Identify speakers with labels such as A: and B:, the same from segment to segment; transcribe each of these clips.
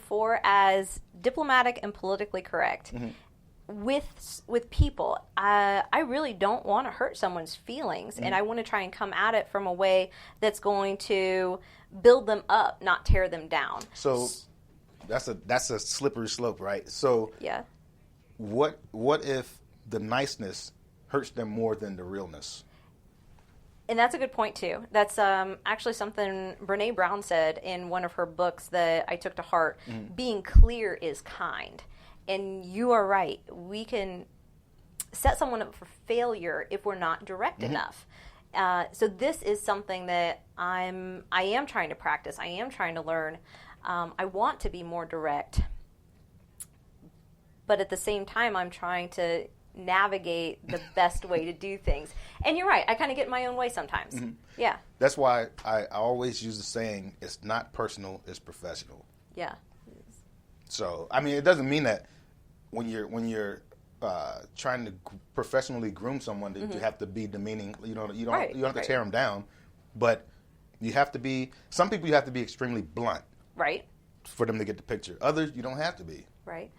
A: before as diplomatic and politically correct. With people, I really don't want to hurt someone's feelings, and I want to try and come at it from a way that's going to build them up, not tear them down.
B: So that's a slippery slope, right? So
A: yeah,
B: what if the niceness hurts them more than the realness?
A: And that's a good point too. That's actually something Brene Brown said in one of her books that I took to heart. Being clear is kind. And you are right. We can set someone up for failure if we're not direct enough. So this is something that I am trying to practice. I am trying to learn. I want to be more direct. But at the same time, I'm trying to navigate the best way to do things. And you're right. I kind of get in my own way sometimes. Yeah.
B: That's why I always use the saying, it's not personal, it's professional.
A: Yeah.
B: So, I mean, it doesn't mean that when you're trying to professionally groom someone that you have to be demeaning. You don't have to tear them down, but you have to be. Some people you have to be extremely blunt,
A: right,
B: for them to get the picture. Others you don't have to be,
A: right.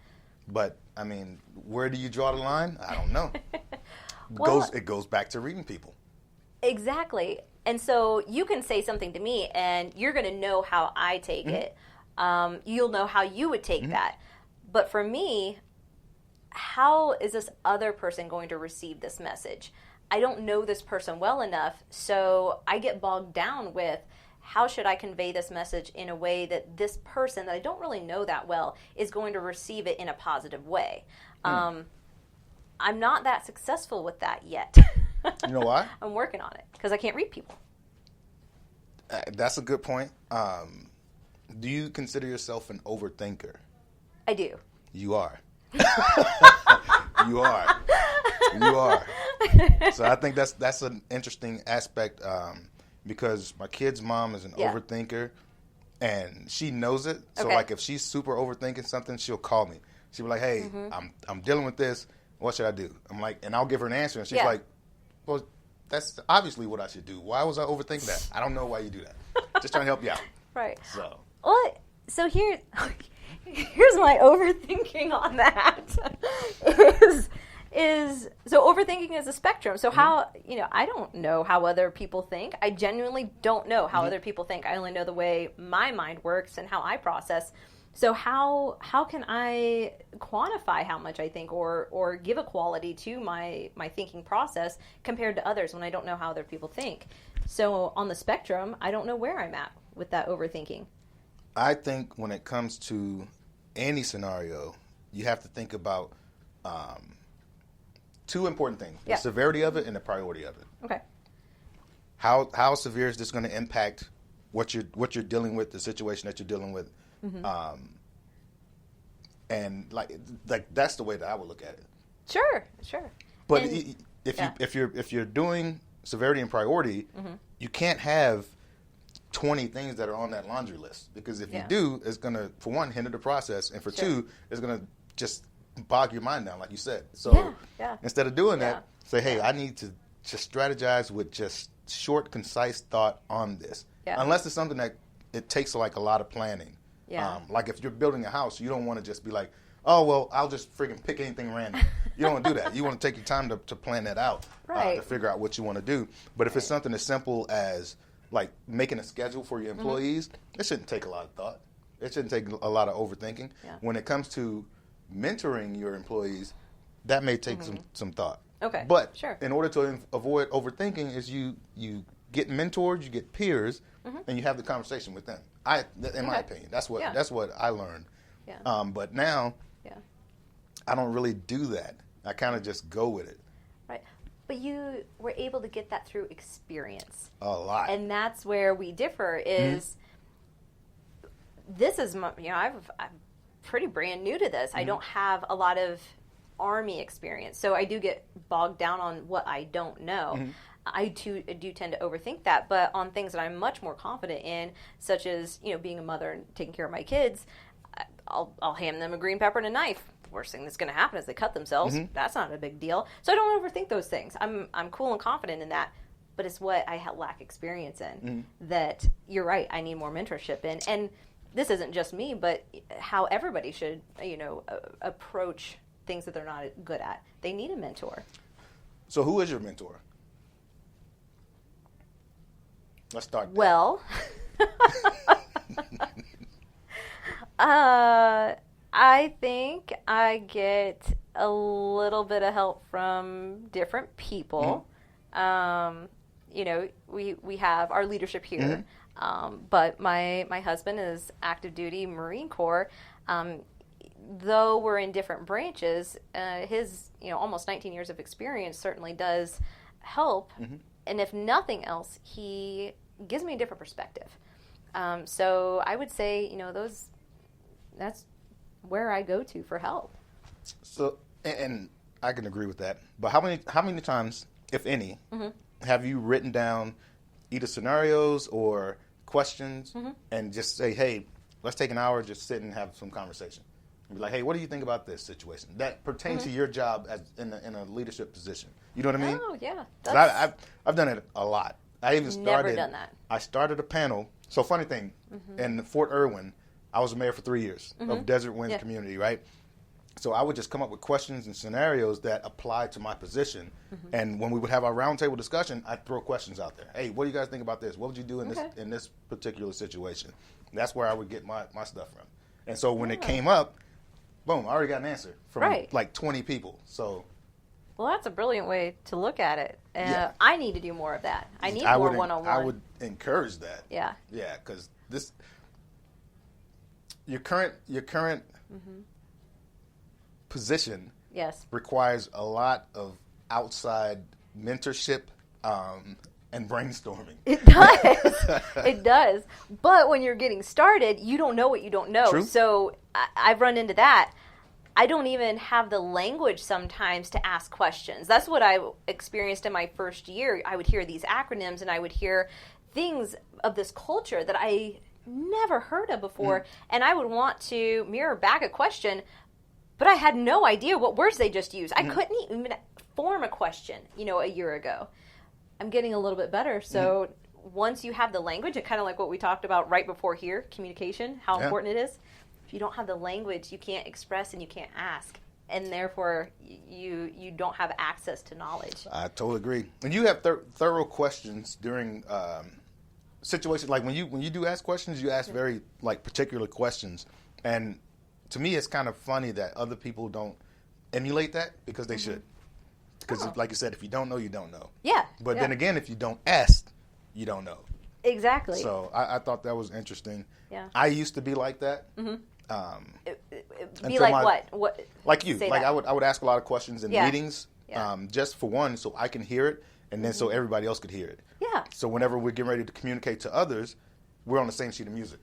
B: But I mean, where do you draw the line? I don't know. It goes back to reading people.
A: Exactly, and so you can say something to me, and you're going to know how I take it. You'll know how you would take that. But for me, how is this other person going to receive this message? I don't know this person well enough, so I get bogged down with how should I convey this message in a way that this person that I don't really know that well is going to receive it in a positive way. I'm not that successful with that yet.
B: You know why?
A: I'm working on it because I can't read people.
B: That's a good point. Do you consider yourself an overthinker?
A: I do.
B: You are. You are. You are. So I think that's an interesting aspect because my kid's mom is an overthinker, and she knows it. So like if she's super overthinking something, she'll call me. She'll be like, "Hey, I'm dealing with this. What should I do?" I'm like, and I'll give her an answer, and she's like, "Well, that's obviously what I should do. Why was I overthinking that? I don't know why you do that. Just trying to help you out."
A: Right.
B: So.
A: Well, so here's my overthinking on that. So overthinking is a spectrum. So how, I don't know how other people think. I genuinely don't know how other people think. I only know the way my mind works and how I process. So how can I quantify how much I think or give a quality to my thinking process compared to others when I don't know how other people think? So on the spectrum, I don't know where I'm at with that overthinking.
B: I think when it comes to any scenario, you have to think about two important things: the severity of it and the priority of it.
A: Okay.
B: How severe is this going to impact what you're dealing with, the situation that you're dealing with, and like that's the way that I would look at it.
A: Sure.
B: But if you're doing severity and priority, you can't have 20 things that are on that laundry list, because if you do, it's going to, for one, hinder the process, and for two, it's going to just bog your mind down, like you said. So instead of doing that, say, hey, I need to just strategize with just short, concise thought on this. Unless it's something that it takes like a lot of planning. Like if you're building a house, you don't want to just be like, oh, well, I'll just freaking pick anything random. You don't want to do that. You want to take your time to plan that out, to figure out what you want to do. But if it's something as simple as like making a schedule for your employees, it shouldn't take a lot of thought. It shouldn't take a lot of overthinking. When it comes to mentoring your employees, that may take some thought.
A: Okay.
B: But in order to avoid overthinking, is you get mentors, you get peers, and you have the conversation with them. In my opinion, that's what I learned. But now, I don't really do that. I kind of just go with it.
A: Right. But you were able to get that through experience.
B: A lot.
A: And that's where we differ is this is, I'm pretty brand new to this. I don't have a lot of Army experience. So I do get bogged down on what I don't know. I do tend to overthink that. But on things that I'm much more confident in, such as, being a mother and taking care of my kids, I'll hand them a green pepper and a knife. Worst thing that's going to happen is they cut themselves. That's not a big deal. So I don't overthink those things. I'm cool and confident in that. But it's what I lack experience in that you're right. I need more mentorship in. And this isn't just me, but how everybody should, approach things that they're not good at. They need a mentor.
B: So who is your mentor? Let's start there.
A: Well, I think I get a little bit of help from different people. We have our leadership here, but my husband is active duty Marine Corps. Though we're in different branches, his almost 19 years of experience certainly does help. And if nothing else, he gives me a different perspective. So I would say, that's where I go to for help.
B: So, and I can agree with that. But how many times, if any, have you written down either scenarios or questions and just say, hey, let's take an hour, just sit and have some conversation? And be like, hey, what do you think about this situation that pertains to your job as in a leadership position? You know what I mean?
A: Oh, yeah.
B: I've done it a lot. I even started.
A: Never done that.
B: I started a panel. So funny thing, in Fort Irwin, I was a mayor for 3 years of Desert Winds community, right? So I would just come up with questions and scenarios that applied to my position. And when we would have our roundtable discussion, I'd throw questions out there. Hey, what do you guys think about this? What would you do in this particular situation? And that's where I would get my stuff from. And so when it came up, boom, I already got an answer from like 20 people. So,
A: well, that's a brilliant way to look at it. I need to do more of that. I need more one-on-one.
B: I would encourage that.
A: Yeah.
B: Yeah, because your current position requires a lot of outside mentorship and brainstorming.
A: It does. It does. But when you're getting started, you don't know what you don't know.
B: True.
A: So I've run into that. I don't even have the language sometimes to ask questions. That's what I experienced in my first year. I would hear these acronyms and I would hear things of this culture that I never heard of before. And I would want to mirror back a question, but I had no idea what words they just used. I couldn't even form a question, a year ago. I'm getting a little bit better. So once you have the language, and kind of like what we talked about right before here, communication, how important it is. If you don't have the language, you can't express and you can't ask. And therefore, you don't have access to knowledge.
B: I totally agree. And you have thorough questions during situations. Like when you do ask questions, you ask very particular questions. And to me, it's kind of funny that other people don't emulate that because they should. Because like you said, if you don't know, you don't know.
A: Yeah.
B: But then again, if you don't ask, you don't know.
A: Exactly.
B: So I thought that was interesting.
A: Yeah.
B: I used to be like that.
A: Be like what?
B: Like you. Like
A: that.
B: I would ask a lot of questions in meetings, just for one, so I can hear it, and then so everybody else could hear it.
A: Yeah.
B: So whenever we're getting ready to communicate to others, we're on the same sheet of music.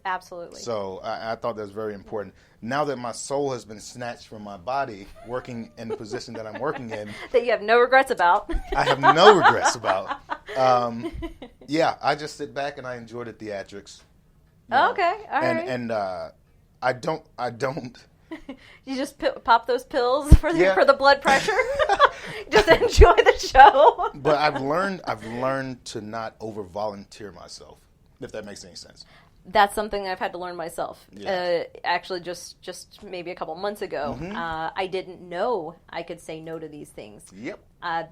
A: Absolutely.
B: So I thought that was very important. Now that my soul has been snatched from my body, working in the position that I'm working in.
A: That you have no regrets about.
B: I have no regrets about. I just sit back and I enjoy the theatrics.
A: Okay, all right.
B: And I don't.
A: You just pop those pills for the blood pressure. Just enjoy the show.
B: But I've learned to not over volunteer myself, if that makes any sense.
A: That's something I've had to learn myself.
B: Yeah.
A: Actually, just maybe a couple months ago, I didn't know I could say no to these things.
B: Yep.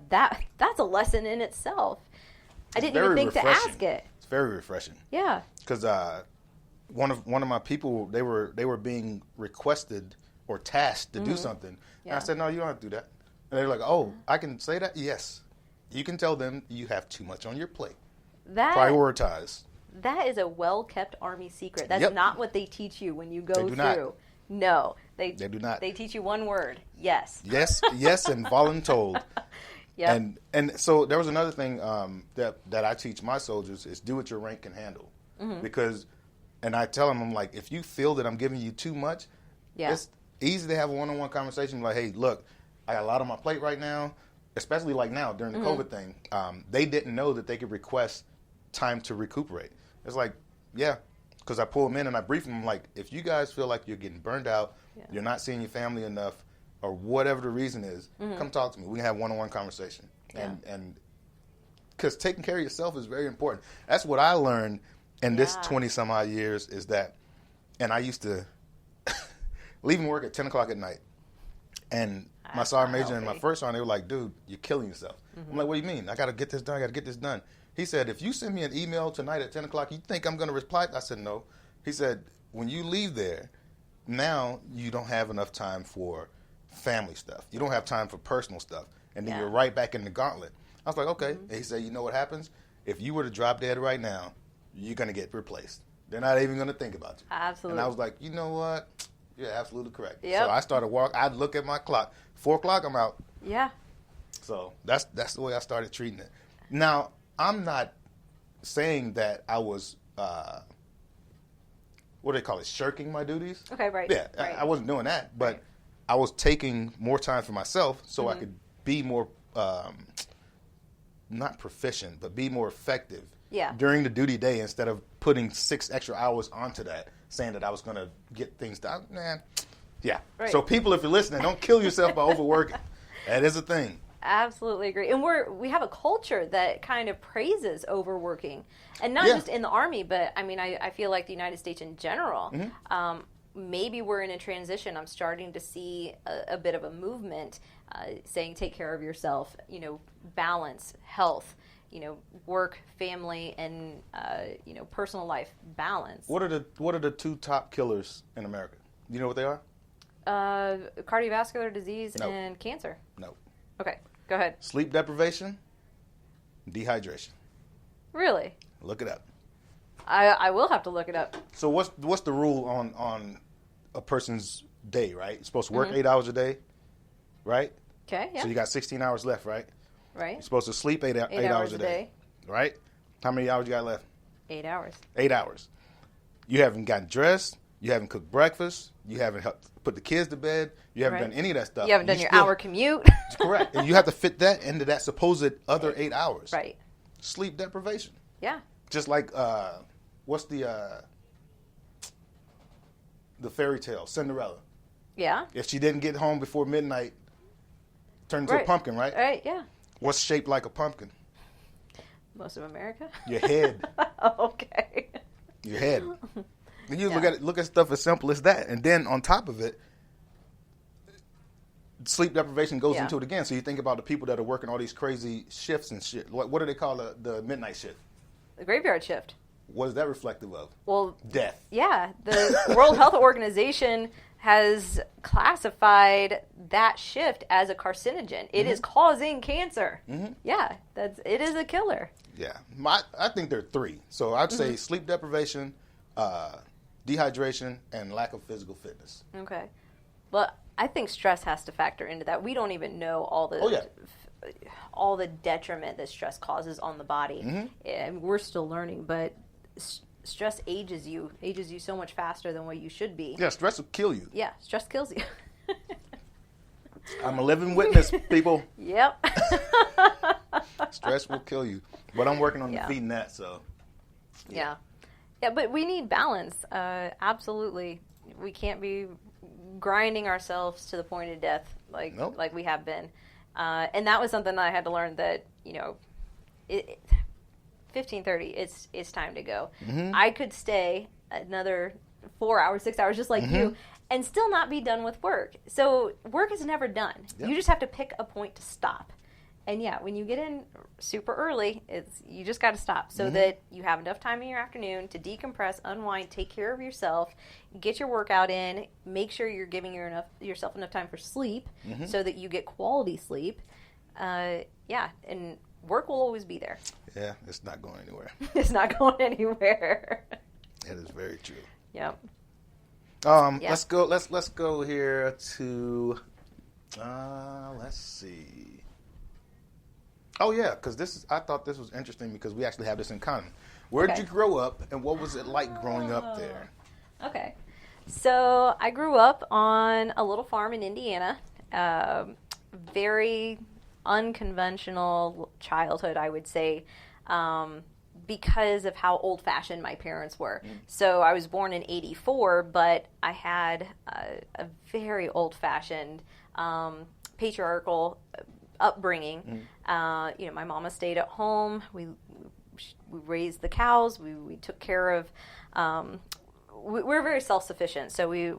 A: That's a lesson in itself. I didn't even think to ask it.
B: It's very refreshing.
A: Yeah.
B: Because one of my people, they were being requested or tasked to do something, and I said, no, you don't have to do that. And they're like, oh, I can say that? Yes. You can tell them you have too much on your plate. Prioritize.
A: That is a well-kept Army secret. That's not what they teach you when you go through.
B: Not.
A: No, they
B: do not.
A: They teach you one word: yes.
B: Yes, and voluntold.
A: Yeah.
B: And so there was another thing that I teach my soldiers is do what your rank can handle, because, and I tell them, I'm like, if you feel that I'm giving you too much, it's easy to have a one-on-one conversation. Like, hey, look, I got a lot on my plate right now, especially like now during the COVID thing. They didn't know that they could request time to recuperate. It's like, because I pull them in and I brief them. I'm like, if you guys feel like you're getting burned out, you're not seeing your family enough, or whatever the reason is, come talk to me. We can have one-on-one conversation. And because taking care of yourself is very important. That's what I learned in this 20-some-odd years, is that And I used to leaving work at 10 o'clock at night. And my sergeant major and my first sergeant, they were like, dude, you're killing yourself. I'm like, what do you mean? I got to get this done. He said, if you send me an email tonight at 10 o'clock, you think I'm going to reply? I said, no. He said, when you leave there, now you don't have enough time for family stuff. You don't have time for personal stuff. And then you're right back in the gauntlet. I was like, okay. And he said, you know what happens? If you were to drop dead right now, you're going to get replaced. They're not even going to think about you.
A: Absolutely.
B: And I was like, you know what? You're absolutely correct.
A: Yep.
B: So I started I'd look at my clock. 4 o'clock, I'm out.
A: Yeah.
B: So that's the way I started treating it. Now, I'm not saying that I was, what do they call it, shirking my duties.
A: Okay, right.
B: Yeah,
A: right.
B: I wasn't doing that, but I was taking more time for myself so I could be more, not proficient, but be more effective during the duty day instead of putting 6 extra hours onto that, saying that I was going to get things done. Man, yeah. Right. So people, if you're listening, don't kill yourself by overworking. That is a thing.
A: Absolutely agree. And we have a culture that kind of praises overworking. And not just in the Army, but I mean, I feel like the United States in general. Maybe we're in a transition. I'm starting to see a bit of a movement saying take care of yourself, balance, health, work, family, and, personal life balance.
B: What are the 2 top killers in America? Do you know what they are?
A: Cardiovascular disease and cancer.
B: No.
A: Okay, go ahead.
B: Sleep deprivation, dehydration.
A: Really?
B: Look it up.
A: I will have to look it up.
B: So what's the rule on a person's day, right? You're supposed to work 8 hours a day, right?
A: Okay, yeah.
B: So you got 16 hours left, right?
A: Right.
B: You're supposed to sleep 8 hours a day, right? How many hours you got left?
A: 8 hours.
B: 8 hours. You haven't gotten dressed. You haven't cooked breakfast. You haven't helped put the kids to bed. You haven't done any of that stuff.
A: You haven't done your hour commute.
B: Correct. And you have to fit that into that supposed other 8 hours.
A: Right.
B: Sleep deprivation.
A: Yeah.
B: Just like, what's the fairy tale, Cinderella?
A: Yeah.
B: If she didn't get home before midnight, turned into a pumpkin, right?
A: Right, yeah.
B: What's shaped like a pumpkin?
A: Most of America?
B: Your head.
A: Okay.
B: Your head. And you look at stuff as simple as that. And then on top of it, sleep deprivation goes into it again. So you think about the people that are working all these crazy shifts and shit. What do they call the midnight shift?
A: The graveyard shift.
B: What is that reflective of?
A: Well,
B: death.
A: Yeah. The World Health Organization has classified that shift as a carcinogen. It is causing cancer. Yeah, it is a killer.
B: Yeah. I think there are 3. So I'd say sleep deprivation, dehydration, and lack of physical fitness.
A: Okay. Well, I think stress has to factor into that. We don't even know all the detriment that stress causes on the body. And we're still learning, but stress ages you so much faster than what you should be.
B: Yeah, stress will kill you.
A: Yeah, stress kills you.
B: I'm a living witness, people.
A: Yep.
B: Stress will kill you. But I'm working on defeating that, so.
A: Yeah, but we need balance. Absolutely. We can't be grinding ourselves to the point of death like we have been. And that was something that I had to learn that, 15:30, it's time to go. I could stay another 4 hours, 6 hours, just like you, and still not be done with work. So work is never done. Yep. You just have to pick a point to stop. And when you get in super early, you just got to stop so that you have enough time in your afternoon to decompress, unwind, take care of yourself, get your workout in, make sure you're giving yourself enough time for sleep so that you get quality sleep. And work will always be there.
B: Yeah, it's not going anywhere.
A: It's not going anywhere.
B: That is very true.
A: Yep.
B: Let's go. Let's go here to. Let's see. Oh yeah, because I thought this was interesting because we actually have this in common. Where did you grow up, and what was it like growing up there?
A: Okay, so I grew up on a little farm in Indiana. Very unconventional childhood, I would say, because of how old-fashioned my parents were. So I was born in '84, but I had a very old-fashioned, patriarchal upbringing. My mama stayed at home. We raised the cows. We took care of we're very self-sufficient, so we